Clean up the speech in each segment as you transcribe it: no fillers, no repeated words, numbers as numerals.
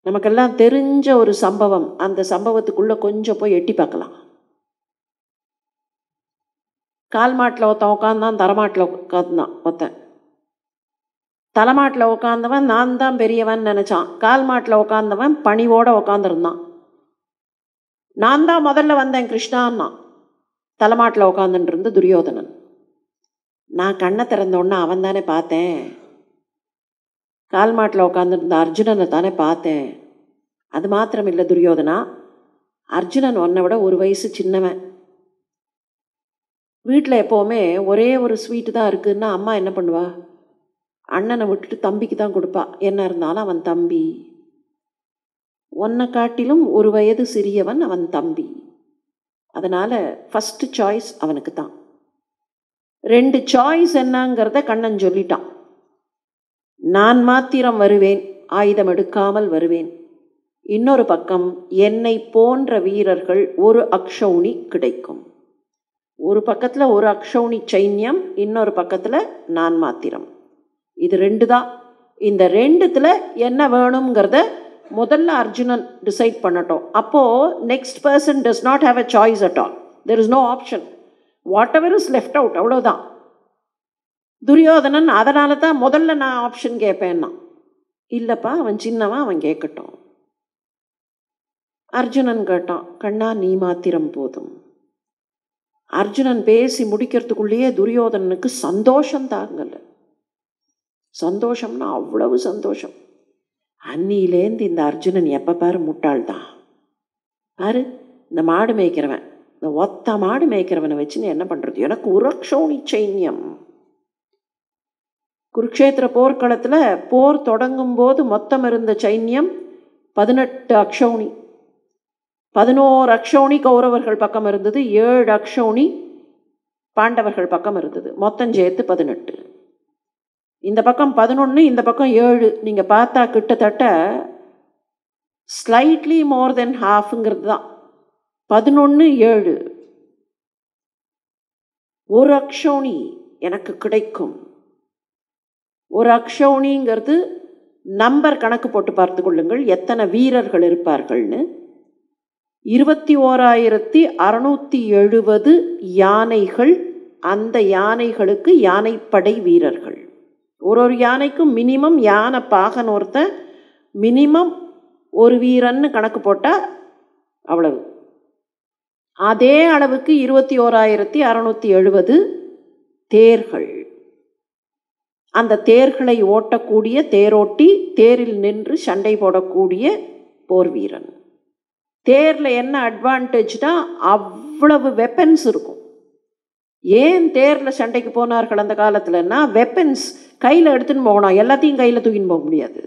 நமக்கெல்லாம் தெரிஞ்ச ஒரு சம்பவம். அந்த சம்பவத்துக்குள்ளே கொஞ்சம் போய் எட்டி பார்க்கலாம். கால் மாட்டில் ஒருத்தன் உட்காந்தான், தரமாட்டில் உட்காந்தான் ஒருத்தன். தலைமாட்டில் உட்காந்தவன் நான் தான் பெரியவன் நினச்சான். கால் மாட்டில் உட்காந்தவன் பணிவோடு உட்காந்துருந்தான். நான் தான் முதல்ல வந்தேன் கிருஷ்ணான்னா. தலைமாட்டில் உட்காந்துட்டு இருந்த துரியோதனன். நான் கண்ணை திறந்தோன்னா அவன் தானே பார்த்தேன். கால் மாட்டில் உட்காந்துருந்த அர்ஜுனனை தானே பார்த்தேன். அது மாத்திரம் இல்லை துரியோதனா, அர்ஜுனன் உன்னை விட ஒரு வயசு சின்னவன். வீட்டில் எப்போவுமே ஒரே ஒரு ஸ்வீட்டு தான் இருக்குதுன்னா அம்மா என்ன பண்ணுவா? அண்ணனை விட்டுட்டு தம்பிக்கு தான் கொடுப்பா. என்ன இருந்தாலும் அவன் தம்பி. உன்னை காட்டிலும் ஒரு வயது சிறியவன் அவன் தம்பி. அதனால் ஃபஸ்ட்டு சாய்ஸ் அவனுக்கு தான். 2 சாய்ஸ் என்னங்கிறத கண்ணன் சொல்லிட்டான். நான் மாத்திரம் வருவேன், ஆயுதம் எடுக்காமல் வருவேன். இன்னொரு பக்கம் என்னை போன்ற வீரர்கள் ஒரு அக்ஷௌணி கிடைக்கும். ஒரு பக்கத்தில் ஒரு அக்ஷௌணி சைன்யம், இன்னொரு பக்கத்தில் நான் மாத்திரம். இது 2 தான். இந்த 2த்தில் என்ன வேணுங்கிறத முதல்ல அர்ஜுனன் டிசைட் பண்ணட்டும். அப்போது next person does not have a choice at all. There is no option. Whatever is left out, அவ்வளோதான். துரியோதனன் அதனால தான் முதல்ல நான் ஆப்ஷன் கேட்பேன்னா, இல்லைப்பா அவன் சின்னவன், அவன் கேட்கட்டும். அர்ஜுனன் கேட்டான், கண்ணா நீ மாத்திரம் போதும். அர்ஜுனன் பேசி முடிக்கிறதுக்குள்ளேயே துரியோதனனுக்கு சந்தோஷம் தாங்கலை. சந்தோஷம்னா அவ்வளவு சந்தோஷம். அன்னியிலேருந்து இந்த அர்ஜுனன் எப்போ பாரு முட்டாள் தான். பாரு, இந்த மாடு மேய்க்கிறவன், இந்த ஒத்த மாடு மேய்க்கிறவனை வச்சுன்னு என்ன பண்ணுறது? எனக்கு ஒரு அக்ஷௌணி சைன்யம். குருக்ஷேத்திர போர்க்களத்தில் போர் தொடங்கும் போது மொத்தம் இருந்த சைன்யம் 18 அக்ஷௌணி. 11 அக்ஷௌணி கௌரவர்கள் பக்கம் இருந்தது, 7 அக்ஷௌணி பாண்டவர்கள் பக்கம் இருந்தது. மொத்தம் சேர்த்து 18. இந்த பக்கம் 11, இந்த பக்கம் 7. நீங்கள் பார்த்தா கிட்டத்தட்ட ஸ்லைட்லி மோர் தென் ஹாஃப்ங்கிறது தான். 11, 7. ஒரு அக்ஷௌணி எனக்கு கிடைக்கும். ஒரு அக்ஷௌணிங்கிறது நம்பர் கணக்கு போட்டு பார்த்து கொள்ளுங்கள் எத்தனை வீரர்கள் இருப்பார்கள்னு. 21,670 யானைகள். அந்த யானைகளுக்கு யானைப்படை வீரர்கள். ஒரு யானைக்கும் மினிமம் யானை பாகன் ஒருத்தன், மினிமம் ஒரு வீரன்னு கணக்கு போட்டால் அவ்வளவு. அதே அளவுக்கு 21,670 தேர்கள். அந்த தேர்களை ஓட்டக்கூடிய தேரோட்டி, தேரில் நின்று சண்டை போடக்கூடிய போர் வீரன். தேரில் என்ன அட்வான்டேஜ்னா அவ்வளவு வெப்பன்ஸ் இருக்கும். ஏன் தேரில் சண்டைக்கு போனார்கள் அந்த காலத்தில்னா, வெப்பன்ஸ் கையில் எடுத்துன்னு போகணும், எல்லாத்தையும் கையில் தூக்கின்னு போக முடியாது.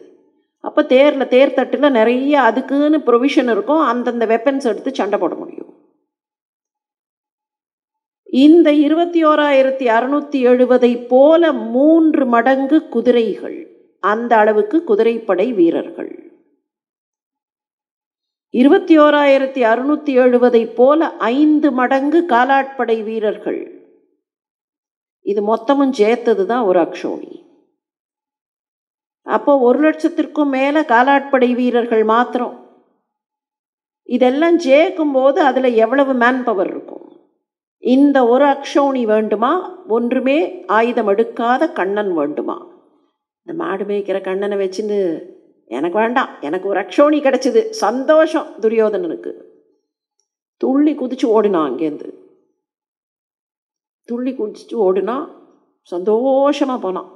அப்போ தேரில் தேர் தட்டில் நிறைய அதுக்குன்னு ப்ரொவிஷன் இருக்கும், அந்தந்த வெப்பன்ஸ் எடுத்து சண்டை போட முடியும். இந்த 21,670 போல 3 மடங்கு குதிரைகள். அந்த அளவுக்கு குதிரைப்படை வீரர்கள். 21,670 போல 5 மடங்கு காலாட்படை வீரர்கள். இது மொத்தமும் சேர்த்தது தான் ஒரு அக்ஷௌணி. அப்போ 1,00,000க்கும் மேலே காலாட்படை வீரர்கள் மாத்திரம். இதெல்லாம் சேர்க்கும்போது அதில் எவ்வளவு மேன் பவர் இருக்கும்? இந்த ஒரு அக்ஷௌணி வேண்டுமா? ஒன்றுமே ஆயுதம் எடுக்காத கண்ணன் வேண்டுமா? இந்த மாடு மேய்க்கிற கண்ணனை வச்சுன்னு எனக்கு வேண்டாம், எனக்கு ஒரு அக்ஷௌணி கிடச்சிது, சந்தோஷம் துரியோதனனுக்கு. துள்ளி குதிச்சு ஓடினான். அங்கேருந்து துள்ளி குதிச்சு ஓடினா, சந்தோஷமாக போனான்.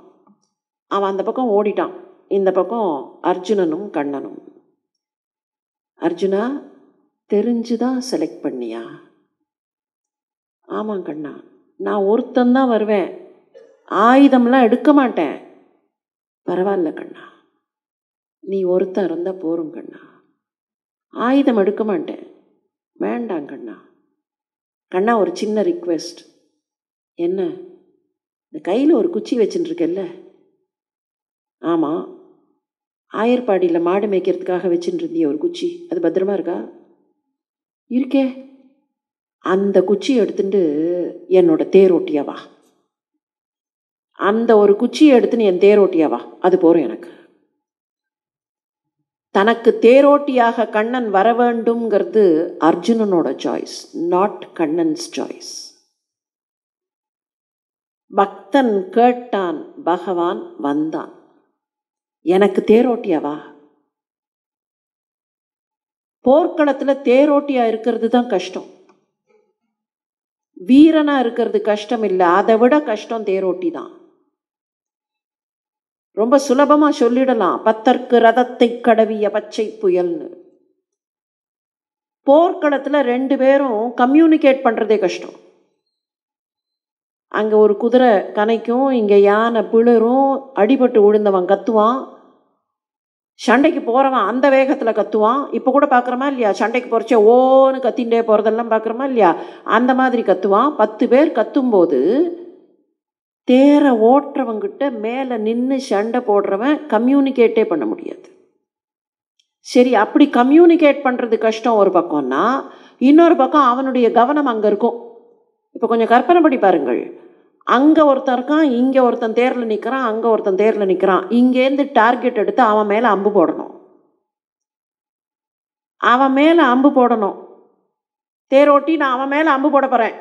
அவன் அந்த பக்கம் ஓடிட்டான், இந்த பக்கம் அர்ஜுனனும் கண்ணனும். அர்ஜுனா, தெரிஞ்சுதான் செலக்ட் பண்ணியா? ஆமாம் கண்ணா, நான் ஒருத்தந்தான் வருவேன், ஆயுதம்லாம் எடுக்க மாட்டேன். பரவாயில்ல கண்ணா, நீ ஒருத்தன் இருந்தால் போரும் கண்ணா, ஆயுதம் எடுக்க மாட்டேன். வேண்டாம் கண்ணா. கண்ணா, ஒரு சின்ன ரிக்வெஸ்ட். என்ன? இந்த கையில் ஒரு குச்சி வச்சுட்டுருக்கல்ல? ஆமாம், ஆயர்பாடியில் மாடு மேய்க்கிறதுக்காக வச்சுட்டு இருந்திய ஒரு குச்சி, அது பத்திரமா இருக்கா? இருக்கே. அந்த குச்சியை எடுத்துட்டு என்னோட தேரோட்டியாவா. அந்த ஒரு குச்சியை எடுத்துன்னு என் தேரோட்டியாவா, அது போகிறோம் எனக்கு. தனக்கு தேரோட்டியாக கண்ணன் வர வேண்டும்ங்கிறது அர்ஜுனனோட சாய்ஸ், நாட் கண்ணன்ஸ் சாய்ஸ். பக்தன் கேட்டான், பகவான் வந்தான். எனக்கு தேரோட்டியாவா? போர்க்களத்தில் தேரோட்டியா இருக்கிறது தான் கஷ்டம், வீரனா இருக்கிறது கஷ்டம் இல்லை. அதை விட கஷ்டம் தேரோட்டி தான். ரொம்ப சுலபமா சொல்லிடலாம், பத்தற்கு ரதத்தை கடவிய பச்சை புயல்னு. போர்க்களத்தில் ரெண்டு பேரும் கம்யூனிகேட் பண்றதே கஷ்டம். அங்கே ஒரு குதிரை கனைக்கும், இங்கே யானை பிளரும், அடிபட்டு விழுந்தவன் கத்துவான், சண்டைக்கு போகிறவன் அந்த வேகத்தில் கத்துவான். இப்போ கூட பார்க்குறோமா இல்லையா, சண்டைக்கு போகிறச்சே ஓன்னு கத்தின்ண்டே போகிறதெல்லாம் பார்க்குறோமா இல்லையா, அந்த மாதிரி கத்துவான். 10 பேர் கத்தும்போது தேரை ஓட்டுறவங்கிட்ட மேலே நின்று சண்டை போடுறவன் கம்யூனிகேட்டே பண்ண முடியாது. சரி, அப்படி கம்யூனிகேட் பண்ணுறது கஷ்டம் ஒரு பக்கம்னா, இன்னொரு பக்கம் அவனுடைய கவனம் அங்கே இருக்கும். இப்போ கொஞ்சம் கற்பனை பண்ணி பாருங்கள், அங்கே ஒருத்தன் இருக்கான், இங்கே ஒருத்தன் தேரில் நிற்கிறான், அங்கே ஒருத்தன் தேரில் நிற்கிறான். இங்கேருந்து டார்கெட் எடுத்து அவன் மேலே அம்பு போடணும், அவன் மேலே அம்பு போடணும். தேரோட்டி, நான் அவன் மேலே அம்பு போட போகிறேன்,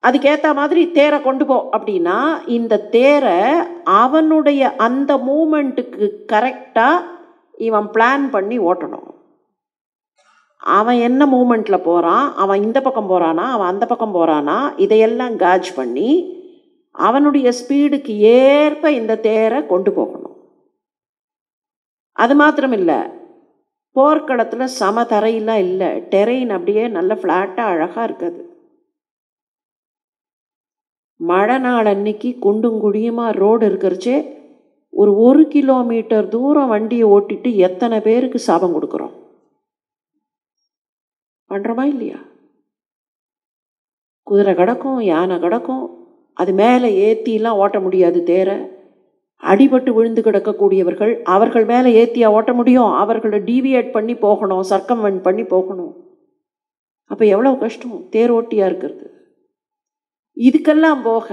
அதுக்கேற்ற மாதிரி தேரை கொண்டு போ அப்படின்னா, இந்த தேரை அவனுடைய அந்த மூமெண்ட்டுக்கு கரெக்டாக இவன் பிளான் பண்ணி ஓட்டணும். அவன் என்ன மூமெண்ட்டில் போகிறான், அவன் இந்த பக்கம் போகிறானா, அவன் அந்த பக்கம் போகிறானா, இதையெல்லாம் காஜ் பண்ணி அவனுடைய ஸ்பீடுக்கு ஏற்ப இந்த தேரை கொண்டு போகணும். அது மாத்திரம் இல்லை, போர்க்களத்தில் சமதரையெல்லாம் இல்லை, டெரெயின் அப்படியே நல்ல ஃப்ளாட்டாக அழகாக இருக்குது. மழை நாள் அன்னைக்கு குண்டும் குழியுமா ரோடு இருக்கிறச்சே ஒரு 1 கிலோமீட்டர் தூரம் வண்டியை ஓட்டிட்டு எத்தனை பேருக்கு சாபம் கொடுக்குறோம், பண்ணுறோமா இல்லையா? குதிரை கிடக்கும், யானை கிடக்கும், அது மேலே ஏற்றிலாம் ஓட்ட முடியாது தேரை. அடிபட்டு விழுந்து கிடக்கக்கூடியவர்கள், அவர்கள் மேலே ஏற்றியா ஓட்ட முடியும்? அவர்களை டீவியேட் பண்ணி போகணும், சர்க்கம்வெண்ட் பண்ணி போகணும். அப்போ எவ்வளோ கஷ்டம் தேரோட்டியாக இருக்கிறது. இதுக்கெல்லாம் போக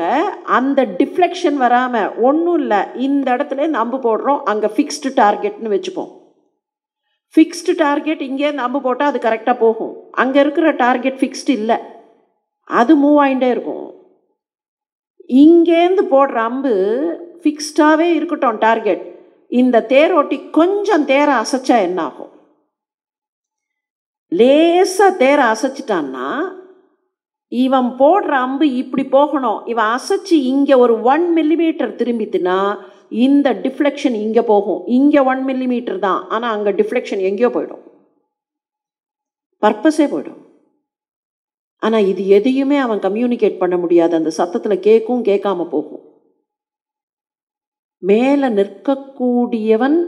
அந்த டிஃப்ளெக்ஷன் வராமல் ஒன்றும் இல்லை, இந்த இடத்துல நம்பு போடுறோம், அங்கே ஃபிக்ஸ்டு டார்கெட்னு வச்சுப்போம். ஃபிக்ஸ்டு டார்கெட் இங்கேருந்து அம்பு போட்டால் அது கரெக்டாக போகும். அங்கே இருக்கிற டார்கெட் ஃபிக்ஸ்டு இல்லை, அது மூவ் ஆகிட்டே இருக்கும். இங்கேருந்து போடுற அம்பு ஃபிக்ஸ்டாகவே இருக்கட்டும் டார்கெட். இந்த தேரோட்டி கொஞ்சம் தேரை அசைச்சா என்ன ஆகும்? லேசாக தேரை அசைச்சிட்டான்னா இவன் போடுற அம்பு இப்படி போகணும், இவன் அசைச்சு இங்கே ஒரு 1 மில்லிமீட்டர் திரும்பித்துனா இந்த டிஃப்ளெக்ஷன் இங்கே போகும். இங்கே 1 மில்லிமீட்டர் தான், ஆனால் அங்கே டிஃப்ளெக்ஷன் எங்கேயோ போயிடும், பர்பஸே போயிடும். ஆனால் இது எதையுமே அவன் கம்யூனிகேட் பண்ண முடியாது, அந்த சத்தத்தில் கேட்கும், கேட்காம போகும். மேலே நிற்கக்கூடியவன்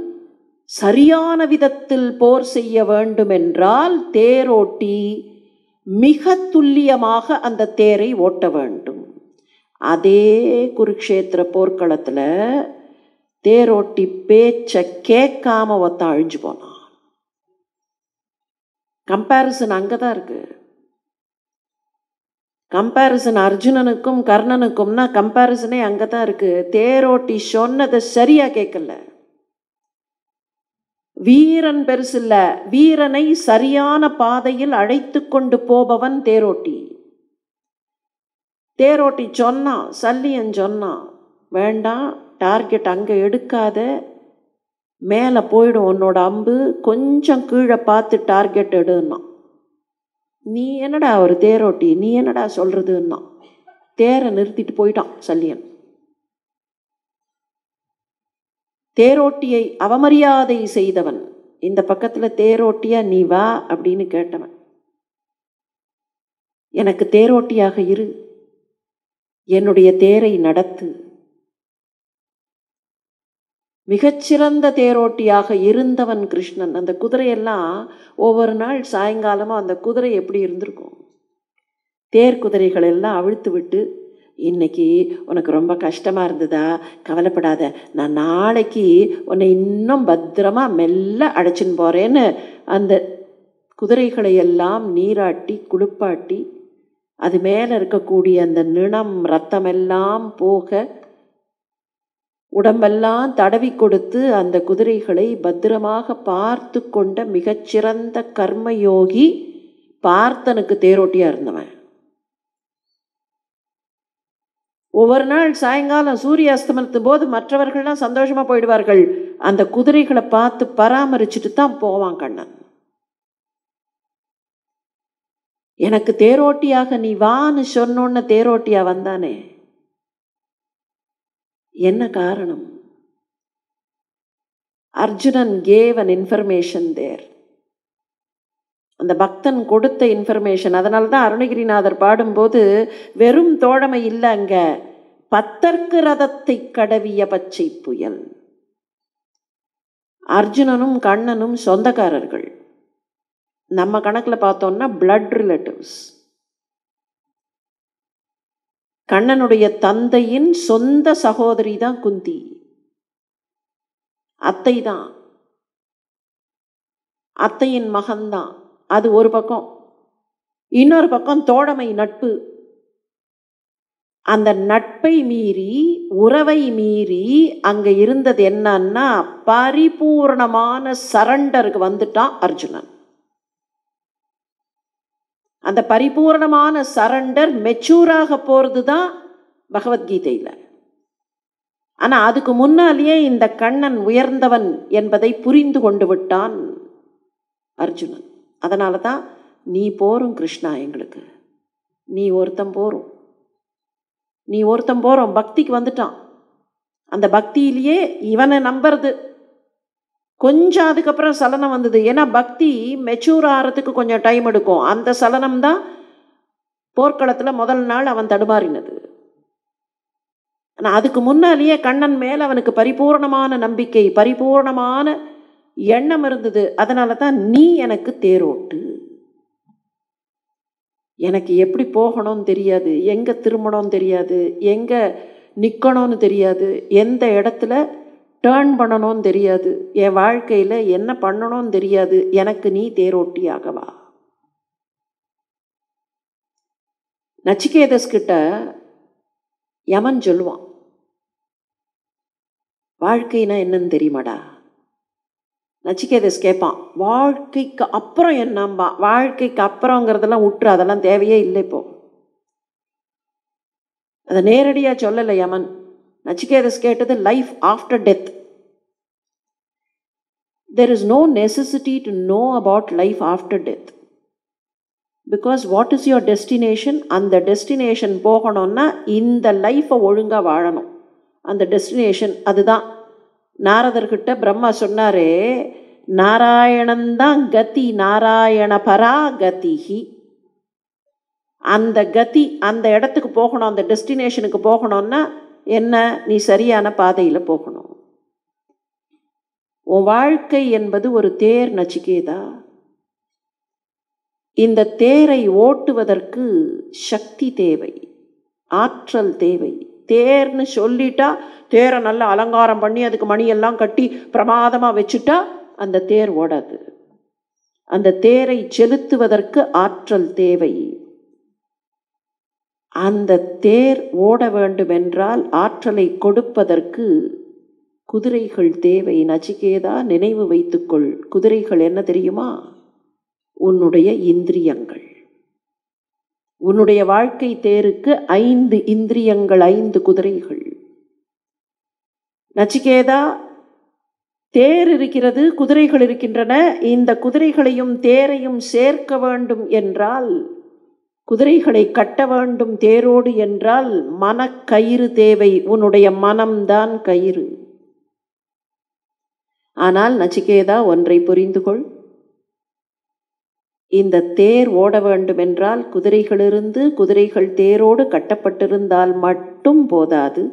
சரியான விதத்தில் போர் செய்ய வேண்டும் என்றால் தேரோட்டி மிக துல்லியமாக அந்த தேரை ஓட்ட வேண்டும். அதே குருக்ஷேத்திர போர்க்களத்தில் தேரோட்டி பேச்சை கேட்காம ஒருத்தன் அழிஞ்சு போனான். கம்பேரிசன் அங்கே தான் இருக்கு. கம்பேரிசன் அர்ஜுனனுக்கும் கர்ணனுக்கும்னா கம்பேரிசனே அங்கே தான் இருக்கு. தேரோட்டி சொன்னதை சரியா கேட்கல. வீரன் பெருசில்ல, வீரனை சரியான பாதையில் அழைத்து கொண்டு போபவன் தேரோட்டி. தேரோட்டி சொன்னான், சல்லியன் சொன்னான், வேண்டாம் டார்கெட் அங்கே எடுக்காத, மேலே போயிடும் உன்னோட அம்பு, கொஞ்சம் கீழே பார்த்து டார்கெட் எடுன்னா. நீ என்னடா ஒரு தேரோட்டி, நீ என்னடா சொல்கிறதுன்னா தேரை நிறுத்திட்டு போயிட்டான் சல்லியன். தேரோட்டியை அவமரியாதை செய்தவன் இந்த பக்கத்தில் தேரோட்டியா நீ வா அப்படின்னு கேட்டவன். எனக்கு தேரோட்டியாக இரு, என்னுடைய தேரை நடத்து. மிகச்சிறந்த தேரோட்டியாக இருந்தவன் கிருஷ்ணன். அந்த குதிரையெல்லாம் ஒவ்வொரு நாள் சாயங்காலமும் அந்த குதிரை எப்படி இருந்திருக்கும், தேர் குதிரைகள் எல்லாம் அவிழ்த்து விட்டு, இன்னைக்கு உனக்கு ரொம்ப கஷ்டமாக இருந்ததா, கவலைப்படாத, நான் நாளைக்கு உன்னை இன்னும் பத்திரமா மெல்ல அழைச்சின்னு போகிறேன்னு அந்த குதிரைகளை எல்லாம் நீராட்டி குளிப்பாட்டி அது மேலே இருக்கக்கூடிய அந்த நிணம் ரத்தமெல்லாம் போக உடம்பெல்லாம் தடவி கொடுத்து அந்த குதிரைகளை பத்திரமாக பார்த்து கொண்ட மிகச்சிறந்த கர்மயோகி பார்த்தனுக்கு தேரோட்டியாக இருந்தவன். ஒவ்வொரு நாள் சாயங்காலம் சூரிய அஸ்தமனத்தின் போது மற்றவர்கள்லாம் சந்தோஷமாக போயிடுவார்கள். அந்த குதிரைகளை பார்த்து பராமரிச்சுட்டு தான் போவான் கண்ணன். எனக்கு தேரோட்டியாக நீ வான்னு சொன்னோன்னு தேரோட்டியா வந்தானே, என்ன காரணம்? Arjunan gave an information there. அந்த பக்தன் கொடுத்த இன்ஃபர்மேஷன். அதனால தான் அருணகிரிநாதர் பாடும்போது வெறும் தோழமை இல்லை, அங்க பத்தர்க்கு ரதத்தை கடவிய பச்சை புயல். அர்ஜுனனும் கண்ணனும் சொந்தக்காரர்கள். நம்ம கணக்கில் பார்த்தோம்னா பிளட் ரிலேட்டிவ்ஸ். கண்ணனுடைய தந்தையின் சொந்த சகோதரி தான் குந்தி, அத்தை தான், அத்தையின் மகன்தான். அது ஒரு பக்கம். இன்னொரு பக்கம் தோழமை, நட்பு. அந்த நட்பை மீறி, உறவை மீறி அங்க இருந்தது என்னன்னா பரிபூர்ணமான சரண்டருக்கு வந்துட்டான் அர்ஜுனன். அந்த பரிபூர்ணமான சரண்டர் மெச்சூராக போறது தான் பகவத்கீதையில. ஆனா அதுக்கு முன்னாலேயே இந்த கண்ணன் உயர்ந்தவன் என்பதை புரிந்து கொண்டு விட்டான் அர்ஜுனன். அதனால தான் நீ போரும் கிருஷ்ணா, எங்களுக்கு நீ ஒருத்தன் போரும், நீ ஒருத்தன் போறோம். பக்திக்கு வந்துட்டான். அந்த பக்தியிலேயே இவனை நம்புறது கொஞ்சம், அதுக்கப்புறம் சலனம் வந்தது. ஏன்னா பக்தி மெச்சூர் ஆகிறதுக்கு கொஞ்சம் டைம் எடுக்கும். அந்த சலனம் தான் போர்க்களத்தில் முதல் நாள் அவன் தடுமாறினது. ஆனால் அதுக்கு முன்னாலேயே கண்ணன் மேல் அவனுக்கு பரிபூர்ணமான நம்பிக்கை, பரிபூர்ணமான எண்ணம் இருந்தது. அதனால தான் நீ எனக்கு தேரோட்டு. எனக்கு எப்படி போகணும்னு தெரியாது, எங்கே திரும்பணும்னு தெரியாது, எங்கே நிற்கணும்னு தெரியாது, எந்த இடத்துல டேர்ன் பண்ணணும்னு தெரியாது, என் வாழ்க்கையில் என்ன பண்ணணும்னு தெரியாது, எனக்கு நீ தேரோட்டியாகவா. நச்சிகேதஸ்கிட்ட யமன் சொல்லுவான், வாழ்க்கைனா என்னன்னு தெரியுமாடா. நச்சிகேதஸ் கேட்பான், வாழ்க்கைக்கு அப்புறம் என்னம்பா. வாழ்க்கைக்கு அப்புறங்கிறதெல்லாம் விட்டுரு, அதெல்லாம் தேவையே இல்லை இப்போ. அதை நேரடியாக சொல்லலை யமன். நச்சிகேதஸ் கேட்டது life after death. There is no necessity to know about life after death. Because what is your destination? அந்த டெஸ்டினேஷன் போகணும்னா இந்த லைஃப்பை ஒழுங்காக வாழணும். அந்த டெஸ்டினேஷன் அதுதான். நாரதர்கிட்ட பிரம்மா சொன்னாரே, நாராயணந்தான் கதி, நாராயண பரா கதிஹி. அந்த கதி, அந்த இடத்துக்கு போகணும், அந்த டெஸ்டினேஷனுக்கு போகணும்னா என்ன? நீ சரியான பாதையில் போகணும். உன் வாழ்க்கை என்பது ஒரு தேர் நச்சிகேதா. இந்த தேரை ஓட்டுவதற்கு சக்தி தேவை, ஆற்றல் தேவை. தேர்னு சொல்லிட்டா, தேரை நல்லா அலங்காரம் பண்ணி அதுக்கு மணியெல்லாம் கட்டி பிரமாதமாக வச்சுட்டா அந்த தேர் ஓடாது. அந்த தேரை செலுத்துவதற்கு ஆற்றல் தேவை. அந்த தேர் ஓட வேண்டும் என்றால் ஆற்றலை கொடுப்பதற்கு குதிரைகள் தேவை. நச்சிகேதா, நினைவு வைத்துக்கொள், குதிரைகள் என்ன தெரியுமா? உன்னுடைய இந்திரியங்கள். உன்னுடைய வாழ்க்கை தேருக்கு 5 இந்திரியங்கள், 5 குதிரைகள். நச்சிகேதா, தேர் இருக்கிறது, குதிரைகள் இருக்கின்றன. இந்த குதிரைகளையும் தேரையும் சேர்க்க வேண்டும் என்றால், குதிரைகளை கட்ட வேண்டும் தேரோடு என்றால் மனக்கயிறு தேவை. உன்னுடைய மனம்தான் கயிறு. ஆனால் நச்சிகேதா, ஒன்றை புரிந்து கொள். இந்த தேர் ஓட வேண்டும் என்றால் குதிரைகளிலிருந்து, குதிரைகள் தேரோடு கட்டப்பட்டிருந்தால் மட்டும் போதாது.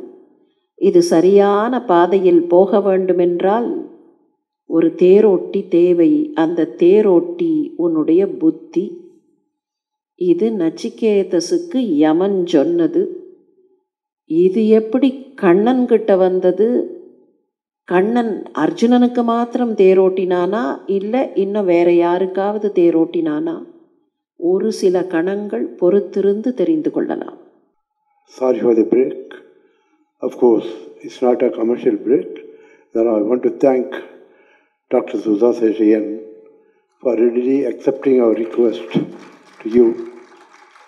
இது சரியான பாதையில் போக வேண்டுமென்றால் ஒரு தேரோட்டி தேவை. அந்த தேரோட்டி உன்னுடைய புத்தி. இது நச்சிகேதஸுக்கு யமன் சொன்னது. இது எப்படி கண்ணன் கிட்ட வந்தது? கண்ணன் அர்ஜுனனுக்கு மாத்திரம் தேரோட்டினானா, இல்லை இன்னும் வேற யாருக்காவது தேரோட்டினானா? ஒரு சில கணங்கள் பொறுத்திருந்து தெரிந்து கொள்ளலாம். Sorry for the break. Of course, it's not a commercial break. Then I want to thank Dr. Sudha Seshayan for readily accepting our request to give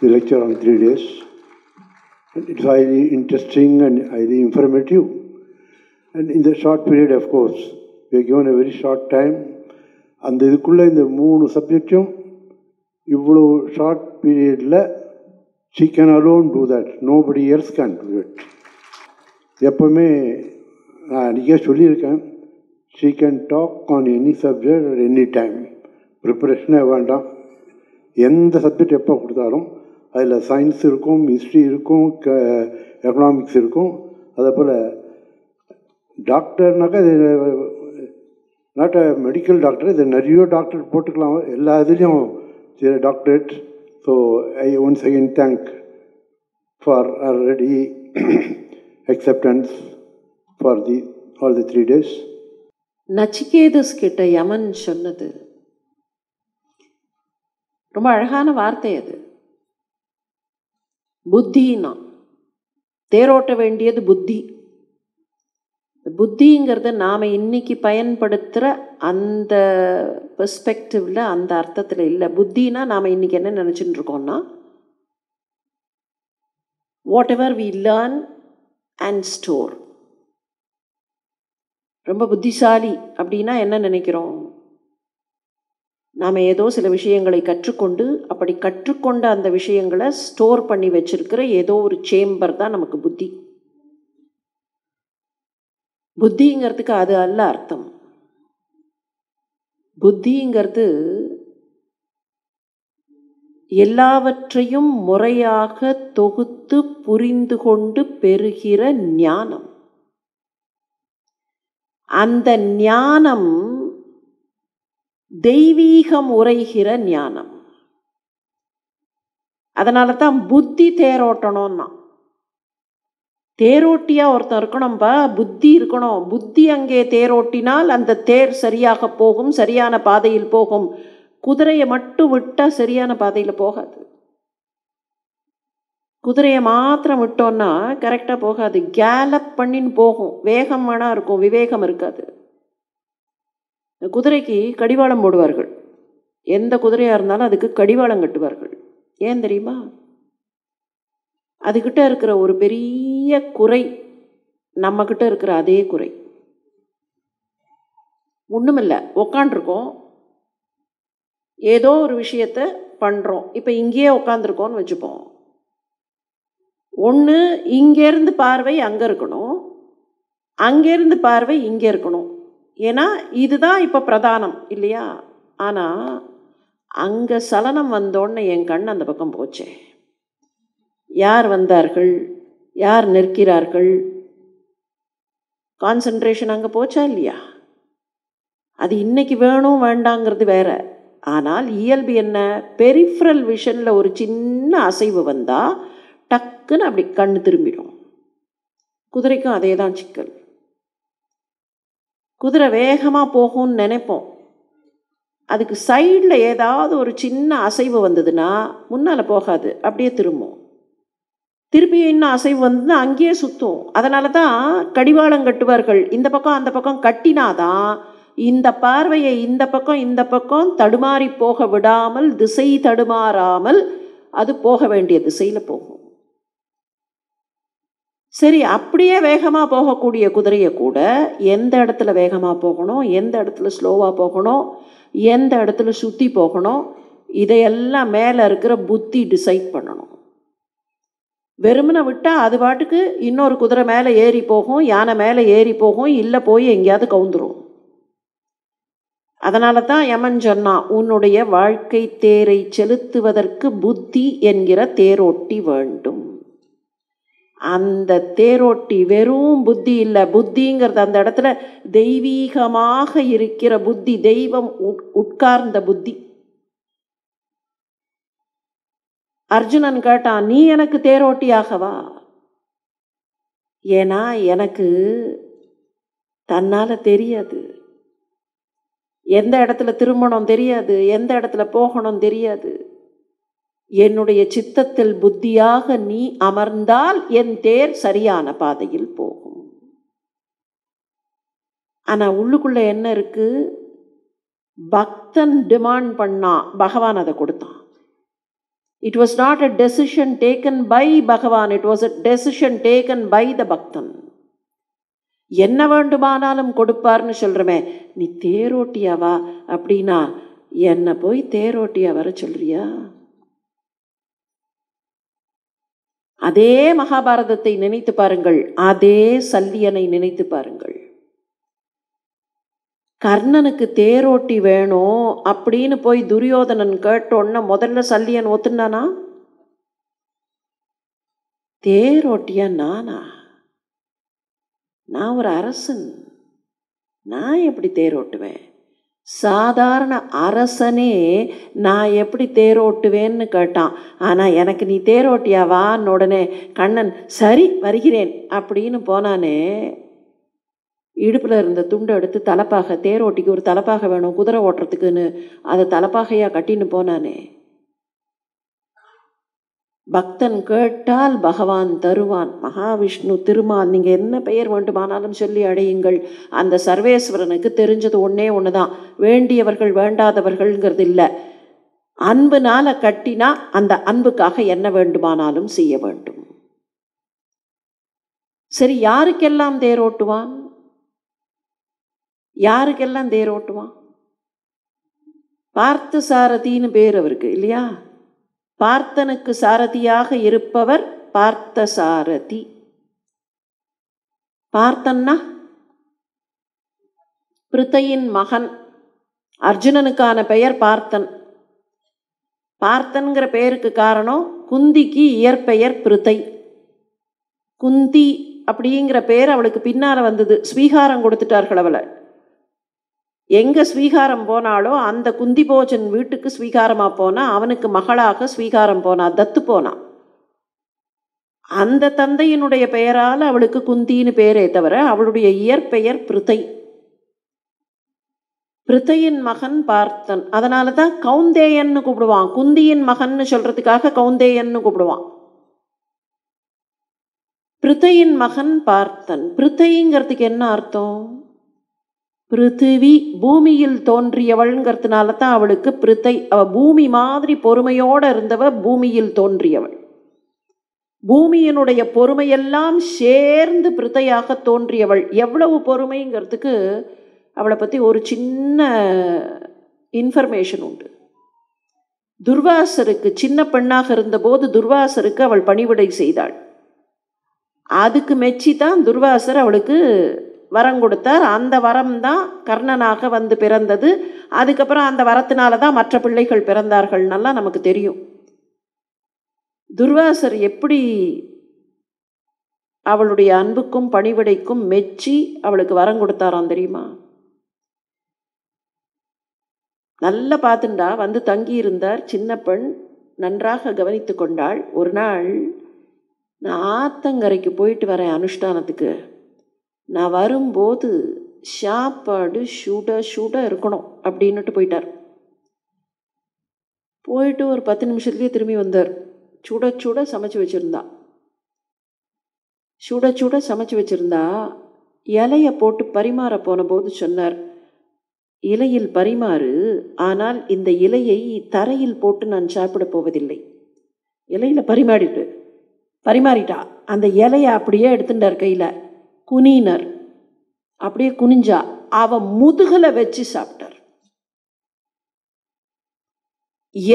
the lecture on 3 days. And it's highly interesting and highly informative. And in the short period, of course, we are given a very short time. அந்த இதுக்குள்ளே இந்த 3 சப்ஜெக்டும் இவ்வளோ short பீரியடில் she can alone do that. Nobody else can do it. எப்போவுமே நான் அன்றைக்கே சொல்லியிருக்கேன், she can talk on any subject at any time. ப்ரிப்பரேஷனே வேண்டாம். எந்த சப்ஜெக்ட் எப்போ கொடுத்தாலும் அதில் சயின்ஸ் இருக்கும், ஹிஸ்ட்ரி இருக்கும், எக்கனாமிக்ஸ் இருக்கும். அதே போல் டாக்டர்னாக்கா இது நாட் அ மெடிக்கல் டாக்டர், இது நிறைய டாக்டர் போட்டுக்கலாம், எல்லா இதுலேயும் doctorate. So I once again thank for already acceptance for all the 3 days. Nachiketas கிட்ட யமன் சொன்னது ரொம்ப அழகான வார்த்தை. அது புத்தினா தேரோட்ட வேண்டியது புத்தி. புத்திங்கிறத நாம் இன்னைக்கு பயன்படுத்துகிற அந்த பெர்ஸ்பெக்டிவில், அந்த அர்த்தத்தில் இல்லை. புத்தினா நாம் இன்னைக்கு என்ன நினச்சிட்டு இருக்கோம்னா, whatever we learn and store. ரொம்ப புத்திசாலி அப்படின்னா என்ன நினைக்கிறோம்? நாம் ஏதோ சில விஷயங்களை கற்றுக்கொண்டு, அப்படி கற்றுக்கொண்ட அந்த விஷயங்களை ஸ்டோர் பண்ணி வச்சிருக்கிற ஏதோ ஒரு சேம்பர் தான் நமக்கு புத்தி. புத்திங்கிறதுக்கு அது அல்ல அர்த்தம். புத்திங்கிறது எல்லாவற்றையும் முறையாக தொகுத்து புரிந்து கொண்டு பெறுகிற ஞானம். அந்த ஞானம் தெய்வீகம் உரைகிற ஞானம். அதனால தான் புத்தி தேரோட்டணும்னா, தேரோட்டியா ஒருத்தன் இருக்கணும்பா, புத்தி இருக்கணும். புத்தி அங்கே தேரோட்டினால் அந்த தேர் சரியாக போகும், சரியான பாதையில் போகும். குதிரையை மட்டும் விட்டால் சரியான பாதையில் போகாது. குதிரையை மாத்திரம் விட்டோன்னா கரெக்டாக போகாது, கேலப் பண்ணின்னு போகும். வேகம் வேணா இருக்கும், விவேகம் இருக்காது. குதிரைக்கு கடிவாளம் போடுவார்கள். எந்த குதிரையாக இருந்தாலும் அதுக்கு கடிவாளம் கட்டுவார்கள். ஏன் தெரியுமா? அதுக்கிட்ட இருக்கிற ஒரு பெரிய குறை நம்மக்கிட்ட இருக்கிற அதே குறை. ஒன்றுமில்லை, உக்காண்டிருக்கோம், ஏதோ ஒரு விஷயத்தை பண்ணுறோம். இப்போ இங்கேயே உட்காந்துருக்கோன்னு வச்சுப்போம். ஒன்று இங்கேருந்து பார்வை அங்கே இருக்கணும், அங்கேருந்து பார்வை இங்கே இருக்கணும். ஏன்னா இதுதான் இப்போ பிரதானம் இல்லையா? ஆனால் அங்கே சலனம் வந்தோடனே என் கண் அந்த பக்கம் போச்சே. யார் வந்தார்கள், யார் நிற்கிறார்கள், கான்சன்ட்ரேஷன் அங்கே போச்சா இல்லையா? அது இன்னைக்கு வேணும் வேண்டாங்கிறது வேற. ஆனால் இயல்பு என்ன? பெரிஃபரல் விஷனில் ஒரு சின்ன அசைவு வந்தால் டக்குன்னு அப்படி கண்ணு திரும்பிடும். குதிரைக்கும் அதே தான் சிக்கல். குதிரை வேகமாக போகும்னு நினைப்போம், அதுக்கு சைடில் ஏதாவது ஒரு சின்ன அசைவு வந்ததுன்னா முன்னால் போகாது, அப்படியே திரும்பும். திருப்பி இன்னும் அசைவு வந்து அங்கேயே சுற்றும். அதனால தான் கடிவாளம் கட்டுவார்கள். இந்த பக்கம் அந்த பக்கம் கட்டினாதான் இந்த பார்வையை இந்த பக்கம் தடுமாறி போக விடாமல், திசை தடுமாறாமல் அது போக வேண்டிய திசையில் போகும். சரி, அப்படியே வேகமாக போகக்கூடிய குதிரையை கூட எந்த இடத்துல வேகமாக போகணும், எந்த இடத்துல ஸ்லோவாக போகணும், எந்த இடத்துல சுற்றி போகணும், இதையெல்லாம் மேலே இருக்கிற புத்தி டிசைட் பண்ணணும். வெறுமனை விட்டால் அது பாட்டுக்கு இன்னொரு குதிரை மேலே ஏறி போகும், யானை மேலே ஏறி போகும், இல்லை போய் எங்கேயாவது கவுந்துரும். அதனால தான் யமன் சொன்னான், உன்னுடைய வாழ்க்கை தேரை செலுத்துவதற்கு புத்தி என்கிற தேரோட்டி வேண்டும். அந்த தேரோட்டி வெறும் புத்தி இல்லை. புத்திங்கிறது அந்த இடத்துல தெய்வீகமாக இருக்கிற புத்தி, தெய்வம் உட்கார்ந்த புத்தி. அர்ஜுனன் கேட்டான், நீ எனக்கு தேரோட்டியாகவா? ஏன்னா எனக்கு தன்னால் தெரியாது, எந்த இடத்துல திரும்பணும் தெரியாது, எந்த இடத்துல போகணும் தெரியாது. என்னுடைய சித்தத்தில் புத்தியாக நீ அமர்ந்தால் என் தேர் சரியான பாதையில் போகும். ஆனா உள்ளுக்குள்ள என்ன இருக்கு? பக்தன் டிமாண்ட் பண்ணா, பகவான் அதை கொடுத்தான். It was not a decision taken by Bhagavan, it was a decision taken by the பக்தன். என்ன வேண்டுமானாலும் கொடுப்பார்னு சொல்றமே, நீ தேரோட்டியாவா அப்படின்னா என்ன போய் தேரோட்டியா வர சொல்றியா? அதே மகாபாரதத்தை நினைத்து பாருங்கள், அதே சல்லியனை நினைத்து பாருங்கள். கர்ணனுக்கு தேரோட்டி வேணும் அப்படின்னு போய் துரியோதனன் கேட்டோன்னா முதல்ல சல்லியன் ஒத்துனானா? தேரோட்டியா நானா? நான் ஒரு அரசன், நான் எப்படி தேரோட்டுவேன்? சாதாரண அரசனே நான் எப்படி தேரோட்டுவேன்னு கேட்டான். ஆனால் எனக்கு நீ தேரோட்டியாவான்னு உடனே கண்ணன் சரி வருகிறேன் அப்படின்னு போனானே. இடுப்பில் இருந்த துண்டை எடுத்து தலைப்பாக, தேரோட்டிக்கு ஒரு தலைப்பாக வேணும் குதிரை ஓட்டுறதுக்குன்னு, அதை தலைப்பாகையாக கட்டின்னு போனானே. பக்தன் கேட்டால் பகவான் தருவான். மகாவிஷ்ணு, திருமால், நீங்கள் என்ன பெயர் வேண்டுமானாலும் சொல்லி அடையுங்கள். அந்த சர்வேஸ்வரனுக்கு தெரிஞ்சது ஒன்றே ஒன்று தான், வேண்டியவர்கள் வேண்டாதவர்கள்ங்கிறது இல்லை. அன்புனால கட்டினா அந்த அன்புக்காக என்ன வேண்டுமானாலும் செய்ய வேண்டும். சரி, யாருக்கெல்லாம் தேரோட்டுவான்? யாருக்கெல்லாம் தேரோட்டுவான்? பார்த்த சாரதின்னு பேர் அவருக்கு இல்லையா? பார்த்தனுக்கு சாரதியாக இருப்பவர் பார்த்த சாரதி. பார்த்தன்னா பிருத்தையின் மகன். அர்ஜுனனுக்கான பெயர் பார்த்தன். பார்த்தன்கிற பெயருக்கு காரணம் குந்திக்கு இயற்பெயர் பிருத்தை. குந்தி அப்படிங்கிற பெயர் அவளுக்கு பின்னால் வந்தது. ஸ்வீகாரம் கொடுத்துட்டார்கள் அவளை. எங்கே ஸ்வீகாரம் போனாலோ அந்த குந்தி போஜன் வீட்டுக்கு ஸ்வீகாரமாக போனால் அவனுக்கு மகளாக ஸ்வீகாரம் போனா, தத்து போனான். அந்த தந்தையினுடைய பெயரால் அவளுக்கு குந்தின்னு பேரே தவிர அவளுடைய இயற்பெயர் பிருத்தை. பிருத்தையின் மகன் பார்த்தன். அதனால தான் கௌந்தேயன்னு கூப்பிடுவான். குந்தியின் மகன்னு சொல்றதுக்காக கௌந்தேயன்னு கூப்பிடுவான். பிருத்தையின் மகன் பார்த்தன். பிருத்தைங்கிறதுக்கு என்ன அர்த்தம்? பிருத்திவி, பூமியில் தோன்றியவள்ங்கிறதுனால தான் அவளுக்கு பிருத்தை. அவ பூமி மாதிரி பொறுமையோடு இருந்தவ, பூமியில் தோன்றியவள். பூமியினுடைய பொறுமையெல்லாம் சேர்ந்து பிருத்தையாக தோன்றியவள். எவ்வளவு பொறுமைங்கிறதுக்கு அவளை பற்றி ஒரு சின்ன இன்ஃபர்மேஷன் உண்டு. துர்வாசருக்கு சின்ன பெண்ணாக இருந்தபோது துர்வாசருக்கு அவள் பணிவிடை செய்தாள். அதுக்கு மெச்சி தான் துர்வாசர் அவளுக்கு வரம் கொடுத்தார். அந்த வரம் தான் கர்ணனாக வந்து பிறந்தது. அதுக்கப்புறம் அந்த வரத்தினால தான் மற்ற பிள்ளைகள் பிறந்தார்கள்னெல்லாம் நமக்கு தெரியும். துர்வாசர் எப்படி அவளுடைய அன்புக்கும் பணிவிடைக்கும் மெச்சி அவளுக்கு வரம் கொடுத்தாராம் தெரியுமா? நல்லா பார்த்துண்டா வந்து தங்கி இருந்தார். சின்ன பெண் நன்றாக கவனித்து கொண்டாள். ஒரு நாள், நான் ஆத்தங்கரைக்கு போயிட்டு வரேன் அனுஷ்டானத்துக்கு, நான் வரும்போது சாப்பாடு சுட சுட இருக்கணும் அப்படின்னுட்டு போயிட்டார். போயிட்டு ஒரு 10 நிமிஷத்துலேயே திரும்பி வந்தார். சுட சுட சமைச்சு வச்சுருந்தா. சுட சுட சமைச்சு வச்சுருந்தா. இலையை போட்டு பரிமாற போன போது சொன்னார், இலையில் பரிமாறு, ஆனால் இந்த இலையை தரையில் போட்டு நான் சாப்பிட போவதில்லை. இலையில் பரிமாறிட்டா. அந்த இலையை அப்படியே எடுத்துட்டார் கையில். குனினர், அப்படியே குனிஞ்சா அவ முதுகலை வச்சு சாப்பிட்டார்.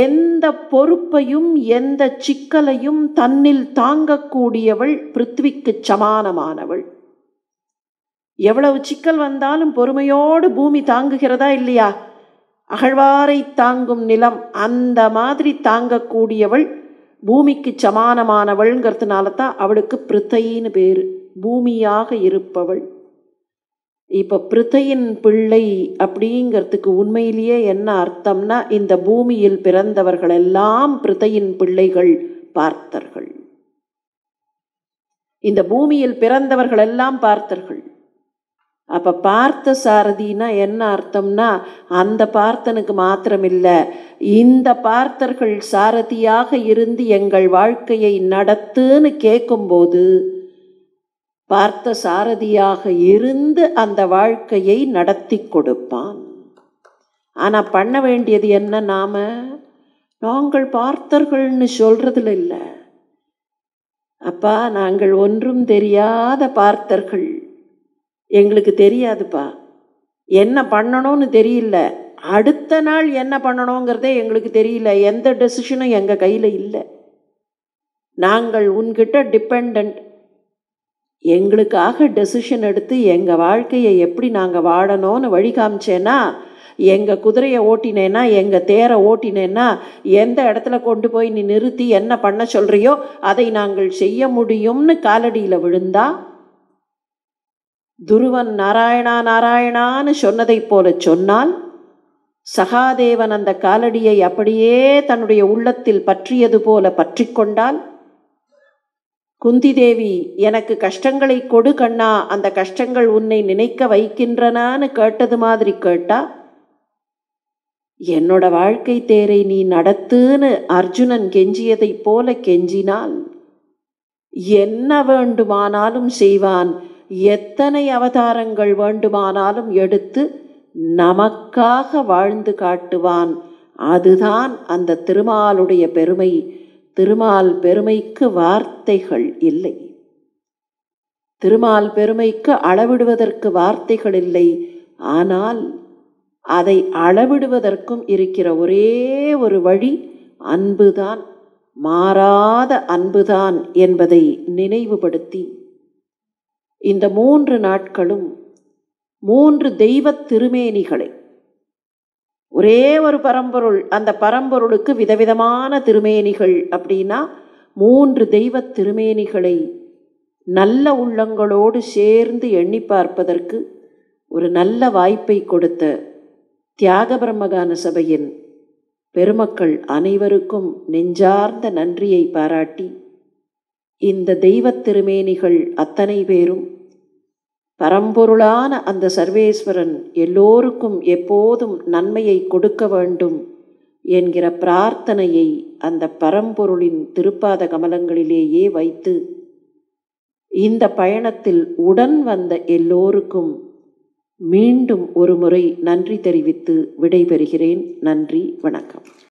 எந்த பொறுப்பையும் எந்த சிக்கலையும் தன்னில் தாங்கக்கூடியவள் பிருத்விக்கு சமானமானவள். எவ்வளவு சிக்கல் வந்தாலும் பொறுமையோடு பூமி தாங்குகிறதா இல்லையா? அகழ்வாரை தாங்கும் நிலம் அந்த மாதிரி தாங்கக்கூடியவள் பூமிக்கு சமானமானவள்ங்கிறதுனால தான் அவளுக்கு பிருத்தைன்னு பேரு. பூமியாக இருப்பவள். இப்போ பிருத்தையின் பிள்ளை அப்படிங்கிறதுக்கு உண்மையிலேயே என்ன அர்த்தம்னா, இந்த பூமியில் பிறந்தவர்கள் எல்லாம் பிருத்தையின் பிள்ளைகள், பார்த்தர்கள். இந்த பூமியில் பிறந்தவர்கள் எல்லாம் பார்த்தர்கள். அப்போ பார்த்த சாரதினா என்ன அர்த்தம்னா, அந்த பார்த்தனுக்கு மாத்திரமில்லை, இந்த பார்த்தர்கள் சாரதியாக இருந்து எங்கள் வாழ்க்கையை நடத்துன்னு கேட்கும்போது பார்த்த சாரதியாக இருந்து அந்த வாழ்க்கையை நடத்தி கொடுப்பான். ஆனால் பண்ண வேண்டியது என்ன? நாங்கள் பார்த்தர்கள்னு சொல்றதுல இல்லை. அப்பா, நாங்கள் ஒன்றும் தெரியாத பார்த்தர்கள், எங்களுக்கு தெரியாதுப்பா, என்ன பண்ணணும்னு தெரியல, அடுத்த நாள் என்ன பண்ணணுங்கிறதே எங்களுக்கு தெரியல, எந்த டெசிஷனும் எங்கள் கையில் இல்லை, நாங்கள் உன்கிட்ட டிபெண்ட். எங்களுக்காக டெசிஷன் எடுத்து எங்கள் வாழ்க்கையை எப்படி நாங்கள் வாழணும்னு வழி காமிச்சேன்னா, எங்கள் குதிரையை ஓட்டினேன்னா, எங்கள் தேரை ஓட்டினேன்னா, எந்த இடத்துல கொண்டு போய் நீ நிறுத்தி என்ன பண்ண சொல்கிறியோ அதை நாங்கள் செய்ய முடியும்னு காலடியில் விழுந்தா, துருவன் நாராயணா நாராயணான்னு சொன்னதை போல சொன்னால், சகாதேவன் அந்த காலடியை அப்படியே தன்னுடைய உள்ளத்தில் பற்றியது போல பற்றி கொண்டால், குந்தி தேவி எனக்கு கஷ்டங்களை கொடு கண்ணா, அந்த கஷ்டங்கள் உன்னை நினைக்க வைக்கின்றனான்னு கேட்டது மாதிரி கேட்டா, என்னோட வாழ்க்கை தேரை நீ நடத்துன்னு அர்ஜுனன் கெஞ்சியதைப் போல கெஞ்சினால் என்ன வேண்டுமானாலும் செய்வான், எத்தனை அவதாரங்கள் வேண்டுமானாலும் எடுத்து நமக்காக வாழ்ந்து காட்டுவான். அதுதான் அந்த திருமாலுடைய பெருமை. திருமால் பெருமைக்கு வார்த்தைகள் இல்லை, திருமால் பெருமைக்கு அளவிடுவதற்கு வார்த்தைகள் இல்லை. ஆனால் அதை அளவிடுவதற்கும் இருக்கிற ஒரே ஒரு வழி அன்புதான், மாறாத அன்புதான் என்பதை நினைவுபடுத்தி, இந்த 3 நாட்களும் 3 தெய்வ திருமேனிகளை, ஒரே ஒரு பரம்பொருள், அந்த பரம்பொருளுக்கு விதவிதமான திருமேனிகள் அப்படின்னா 3 தெய்வ திருமேனிகளை நல்ல உள்ளங்களோடு சேர்ந்து எண்ணி பார்ப்பதற்கு ஒரு நல்ல வாய்ப்பை கொடுத்த தியாக பிரம்மகான சபையின் பெருமக்கள் அனைவருக்கும் நெஞ்சார்ந்த நன்றியை பாராட்டி, இந்த தெய்வ திருமேனிகள் அத்தனை பேரும் பரம்பொருளான அந்த சர்வேஸ்வரன் எல்லோருக்கும் எப்போதும் நன்மையை கொடுக்க வேண்டும் என்கிற பிரார்த்தனையை அந்த பரம்பொருளின் திருப்பாத கமலங்களிலேயே வைத்து, இந்த பயணத்தில் உடன் வந்த எல்லோருக்கும் மீண்டும் ஒரு முறை நன்றி தெரிவித்து விடைபெறுகிறேன். நன்றி, வணக்கம்.